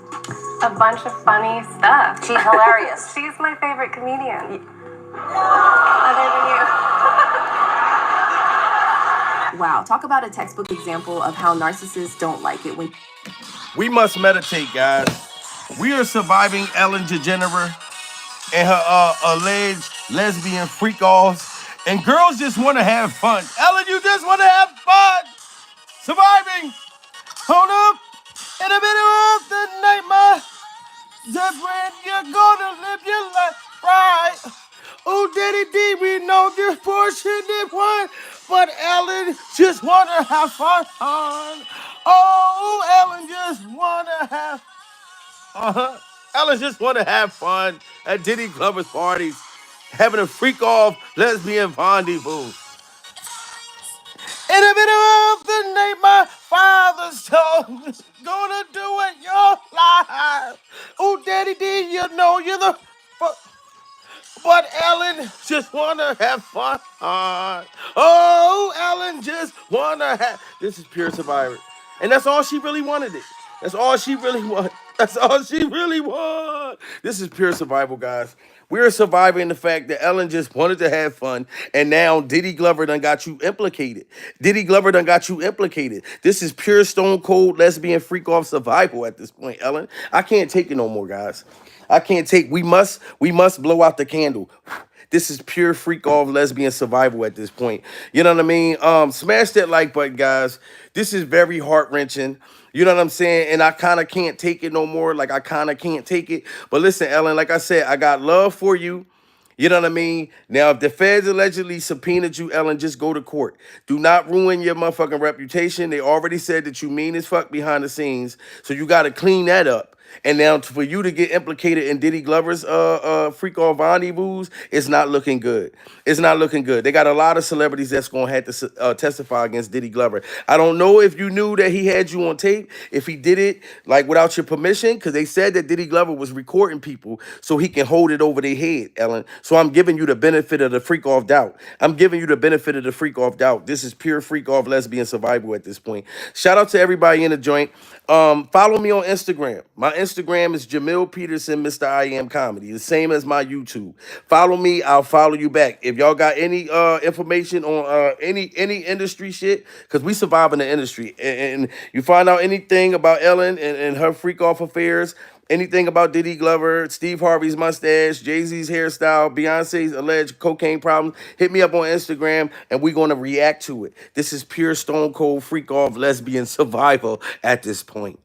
A bunch of funny stuff. She's hilarious. She's my favorite comedian. Other than you. Wow, talk about a textbook example of how narcissists don't like it when... We must meditate, guys. We are surviving Ellen DeGeneres and her alleged lesbian freak-offs. And girls just want to have fun. Ellen, you just want to have fun. Surviving. Hold up. In the middle of the night, ma. That's when you're gonna live your life right. Oh, Daddy D, we know this portion is one. But Ellen just want to have fun. Oh, Ellen just want to have... Ellen just want to have fun at Diddy Glover's parties, having a freak-off lesbian rendezvous. In the middle of the night, my father's told me, gonna do it your life. Oh, Daddy D, you know you're the... But Ellen just wanna have fun. Oh, Ellen just wanna have... This is pure survivor. And that's all she really wanted it. That's all she really wanted. That's all she really wanted. This is pure survival, guys. We're surviving the fact that Ellen just wanted to have fun, and now Diddy Glover done got you implicated. Diddy Glover done got you implicated. This is pure stone cold lesbian freak off survival at this point, Ellen. I can't take it no more, guys. I can't take. We must blow out the candle. This is pure freak off lesbian survival at this point. You know what I mean? Smash that like button, guys. This is very heart-wrenching. You know what I'm saying? And I kind of can't take it no more. Like, I kind of can't take it. But listen, Ellen, like I said, I got love for you. You know what I mean? Now, if the feds allegedly subpoenaed you, Ellen, just go to court. Do not ruin your motherfucking reputation. They already said that you mean as fuck behind the scenes. So you got to clean that up. And now for you to get implicated in Diddy Glover's freak off rendezvous, it's not looking good. It's not looking good. They got a lot of celebrities that's going to have to testify against Diddy Glover. I don't know if you knew that he had you on tape, if he did it like without your permission, because they said that Diddy Glover was recording people so he can hold it over their head, Ellen. So I'm giving you the benefit of the freak off doubt. I'm giving you the benefit of the freak off doubt. This is pure freak off lesbian survival at this point. Shout out to everybody in the joint. Follow me on Instagram. My Instagram is Jamil Peterson, Mr. I Am Comedy. The same as my YouTube. Follow me, I'll follow you back. If y'all got any information on any industry shit, because we survive in the industry, and you find out anything about Ellen and her freak off affairs, anything about Diddy Glover, Steve Harvey's mustache, Jay-Z's hairstyle, Beyonce's alleged cocaine problem, hit me up on Instagram and we're going to react to it. This is pure stone cold freak off lesbian survival at this point.